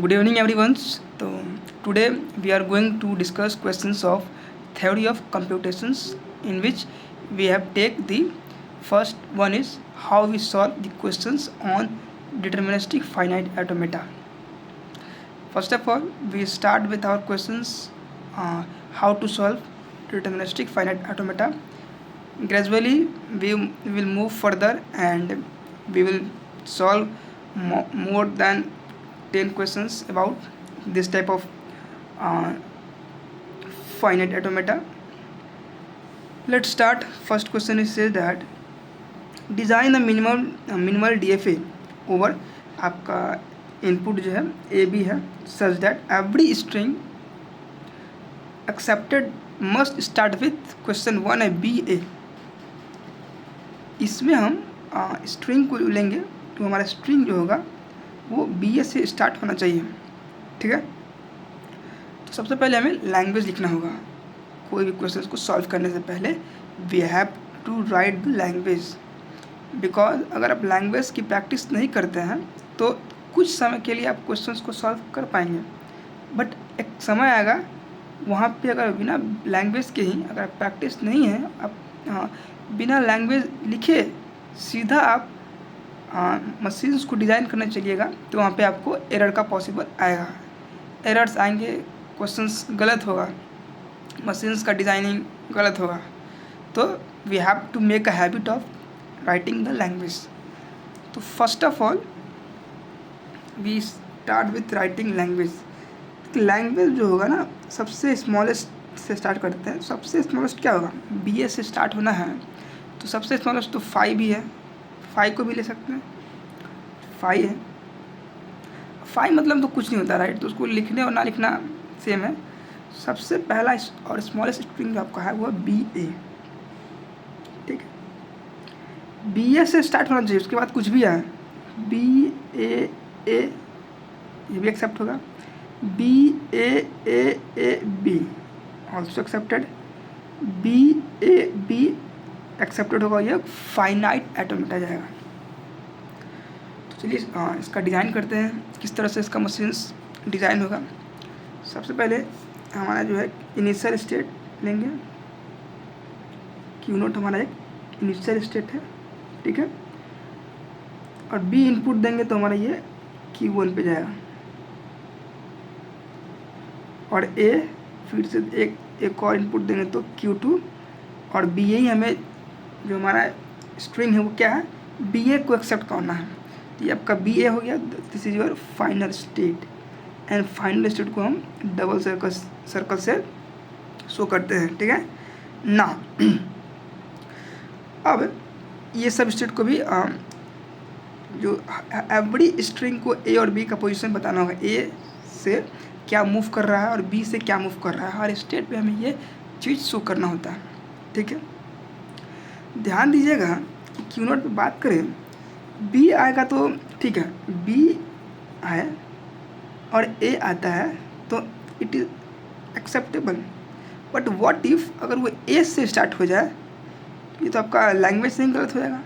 Good evening, everyone. So today we are going to discuss questions of theory of computations, in which we have take the first one is how we solve the questions on deterministic finite automata. First of all, we start with our questions how to solve deterministic finite automata. Gradually, we will move further and we will solve more than 10 questions about this type of uh, finite automata. Let's start. First question is says that design minimal DFA over आपका input जो है a B है such that every string accepted must start with question one है B ए. इसमें हम string को लेंगे तो हमारा स्ट्रिंग जो होगा वो बी ए से स्टार्ट होना चाहिए. ठीक है, तो सबसे पहले हमें लैंग्वेज लिखना होगा. कोई भी क्वेश्चन को सॉल्व करने से पहले we have to write the language, because अगर आप लैंग्वेज की प्रैक्टिस नहीं करते हैं तो कुछ समय के लिए आप क्वेश्चंस को सॉल्व कर पाएंगे, बट एक समय आएगा वहाँ पे अगर बिना लैंग्वेज के ही अगर प्रैक्टिस नहीं है, आप बिना लैंग्वेज लिखे सीधा आप मशीन्स को डिज़ाइन करने चलिएगा तो वहाँ पे आपको एरर का पॉसिबल आएगा. एरर्स आएंगे, क्वेश्चंस गलत होगा, मशीन्स का डिज़ाइनिंग गलत होगा. तो we have to make a habit of writing the language. तो first of all we start with writing language. Language जो होगा ना सबसे स्मॉलेस्ट से स्टार्ट करते हैं. सबसे स्मॉलेस्ट क्या होगा, बी ए से स्टार्ट होना है तो सबसे स्मॉलेस्ट तो 5 ही है. 5 को भी ले सकते हैं, 5 है. 5 मतलब तो कुछ नहीं होता, राइट. तो उसको लिखने और ना लिखना सेम है. सबसे पहला और स्मॉलेस्ट स्ट्रिंग आपका है वो बी ए. ठीक है, बी ए से स्टार्ट होना चाहिए. उसके बाद कुछ भी है बी ए ए, ये भी एक्सेप्ट होगा. B a b also accepted. B a b accepted होगा. ये फाइनाइट ऑटोमेटा जाएगा. तो चलिए इसका डिज़ाइन करते हैं किस तरह से इसका मशीन्स डिज़ाइन होगा. सबसे पहले हमारा जो है इनिशियल स्टेट लेंगे. क्यू नोट हमारा एक इनिशियल स्टेट है. ठीक है, और बी इनपुट देंगे तो हमारा ये Q1 पे जाएगा, और ए फिर से एक और इनपुट देंगे तो Q2, और बी ए ही हमें जो हमारा स्ट्रिंग है वो क्या है, बी ए को एक्सेप्ट करना है. तो ये आपका बी ए हो गया. This is your final state, and final state को हम डबल सर्कल से शो करते हैं. ठीक है ना. अब ये सब स्टेट को भी जो एवरी स्ट्रिंग को ए और बी का पोजीशन बताना होगा. ए से क्या मूव कर रहा है और बी से क्या मूव कर रहा है. हर स्टेट पे हमें ये चीज़ शो करना होता है. ठीक है, ध्यान दीजिएगा कि क्यू नोट पे बात करें, बी आएगा तो ठीक है, बी है और ए आता है तो it is acceptable. But what if अगर वो ए से स्टार्ट हो जाए, ये तो आपका लैंग्वेज से ही गलत हो जाएगा.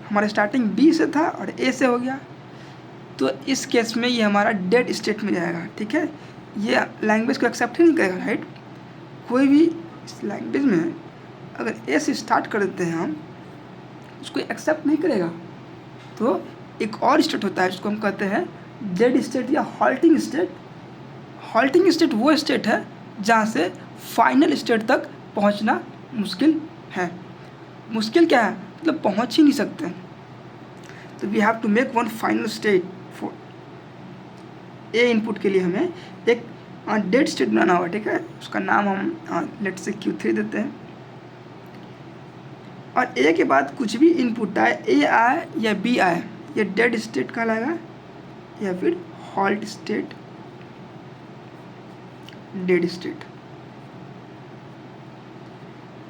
हमारा स्टार्टिंग बी से था और ए से हो गया, तो इस केस में ये हमारा डेड स्टेट में जाएगा. ठीक है, ये लैंग्वेज को एक्सेप्ट ही नहीं करेगा, राइट. कोई भी इस लैंग्वेज में अगर ए से स्टार्ट कर देते हैं हम, उसको एक्सेप्ट नहीं करेगा. तो एक और स्टेट होता है जिसको हम कहते हैं डेड स्टेट या हॉल्टिंग स्टेट. हॉल्टिंग स्टेट वो स्टेट है जहाँ से फाइनल स्टेट तक पहुँचना मुश्किल है. मुश्किल क्या है, मतलब पहुँच ही नहीं सकते. तो we have to make one final state for a input के लिए हमें एक डेड स्टेट बनाना होगा. ठीक है, उसका नाम हम लेट से Q3 देते हैं. और ए के बाद कुछ भी इनपुट आए, ए आए या बी आए, ये डेड स्टेट कहलाएगा या फिर हॉल्ट स्टेट, डेड स्टेट.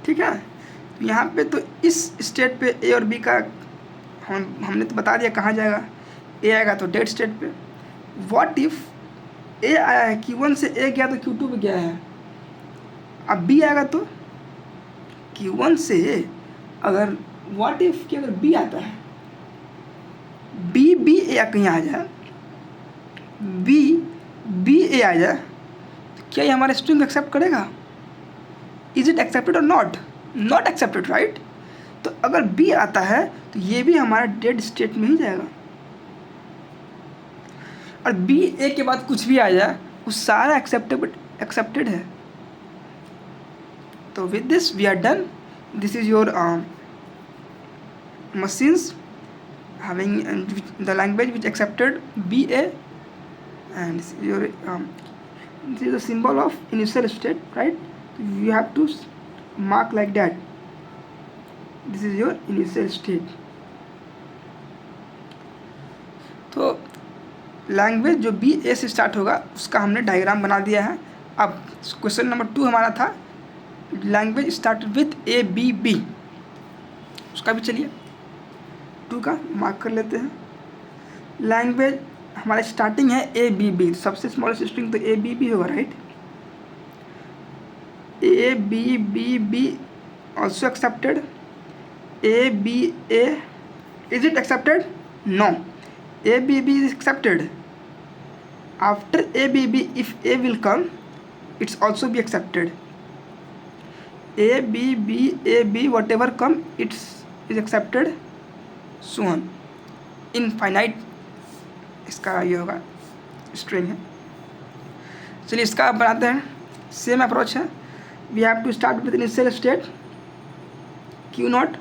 ठीक है, यहाँ पे तो इस स्टेट पे ए और बी का हमने तो बता दिया कहाँ जाएगा. ए आएगा तो डेड स्टेट पे. व्हाट इफ ए आया है Q1 से ए गया तो Q2 पे गया है. अब बी आएगा तो Q1 से ए. अगर व्हाट इफ कि अगर बी आता है, बी ए कहीं आ जाए, बी बी ए आ जाए तो क्या ये हमारे स्ट्रिंग एक्सेप्ट करेगा? इज इट एक्सेप्टेड और नॉट? Not accepted, right? तो अगर बी आता है तो ये भी हमारा डेड स्टेट में ही जाएगा। और बी ए के बाद कुछ भी आ जाए वो सारा एक्सेप्टेड है। तो with this we are done. This is your machines having the language which accepted BA, and this is your this is the symbol of initial state, right? You have to mark like that. This is your initial state. तो language जो B ए से start होगा उसका हमने diagram बना दिया है। अब क्वेश्चन नंबर 2 हमारा था language start with a B b, उसका भी चलिए 2 का मार्क कर लेते हैं। लैंग्वेज हमारा स्टार्टिंग है ए बी बी, सबसे स्मॉलेस्ट स्ट्रिंग तो ए बी बी होगा, right? A B b b also accepted. A b a, is it accepted? No, a B b is accepted. After a B b if a will come it's also be accepted. A b whatever come it's is accepted, so on, infinite इसका ये होगा string है। चलिए इसका आप बनाते हैं। Same approach है। We have to start with initial state q naught.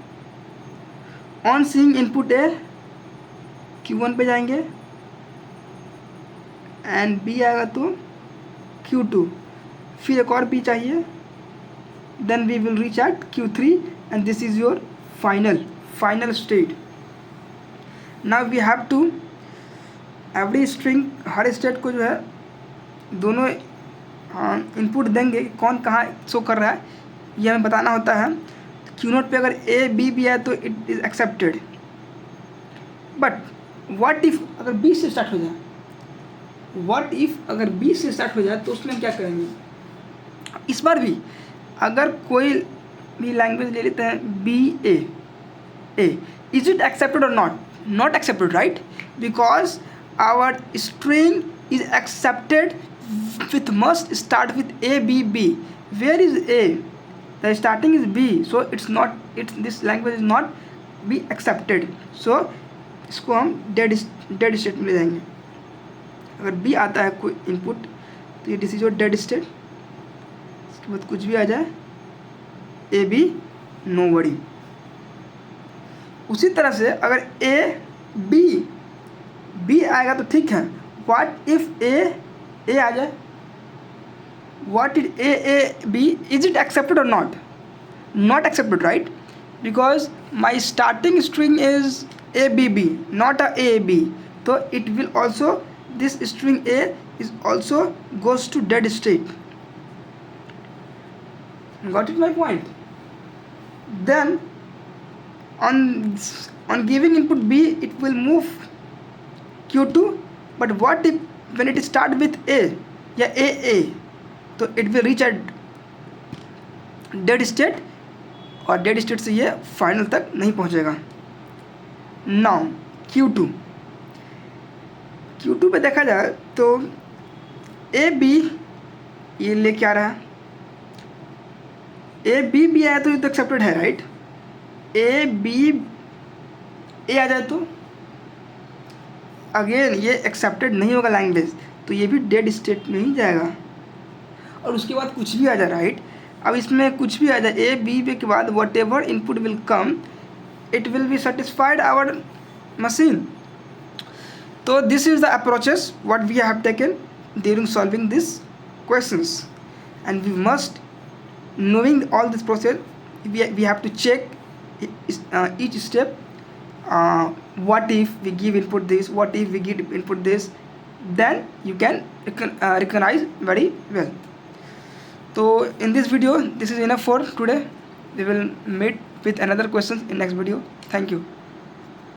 On seeing input a Q1 पे जाएंगे एंड बी आएगा तो Q2, फिर एक और बी चाहिए, then we will reach at Q3 and this is your final state. Now we have to every string, हर state को जो है दोनों इनपुट देंगे कौन कहाँ शो कर रहा है ये हमें बताना होता है। क्यू नोट पे अगर ए बी भी है तो it is accepted, but what if अगर बी से स्टार्ट हो जाए, व्हाट इफ अगर बी से स्टार्ट हो जाए तो उसमें हम क्या करेंगे? इस बार भी अगर कोई भी लैंग्वेज ले लेते हैं b a, is it accepted और not? Not accepted, right? Because our string is accepted with must start with a b b. Where is a? The starting is b, so this language is not be accepted. So इसको हम dead state में ले जाएंगे। अगर b आता है कोई input तो ये this is your dead state। इसके बाद कुछ भी आ जाए a b nobody। उसी तरह से अगर ए बी आएगा तो ठीक है। व्हाट इफ ए आ जाए? What is A B, is it accepted और not? Not accepted, right? Because my starting string is A B B, not A B, तो it will also this string A is also goes to dead state. Got it my point? Then on giving input B it will move Q2, but what if when it start with A या A तो it will reach at dead state और dead state से ये final तक नहीं पहुंचेगा। Now Q2 पे देखा जाए तो A B ये लेके आ रहा है, A B भी आया तो ये तो एक्सेप्टेड है, राइट? ए बी ए आ जाए तो अगेन ये एक्सेप्टेड नहीं होगा लैंग्वेज, तो ये भी डेड स्टेट में ही जाएगा। और उसके बाद कुछ भी आ जाए, राइट? अब इसमें कुछ भी आ जाए ए बी के बाद whatever input will come it will be satisfied our machine. तो this is the approaches what we have taken during solving this questions, and we must knowing all this process we have to check each step. What if we give input this, what if we give input this, then you can recognize very well. So in this video this is enough for today. We will meet with another questions in next video. Thank you.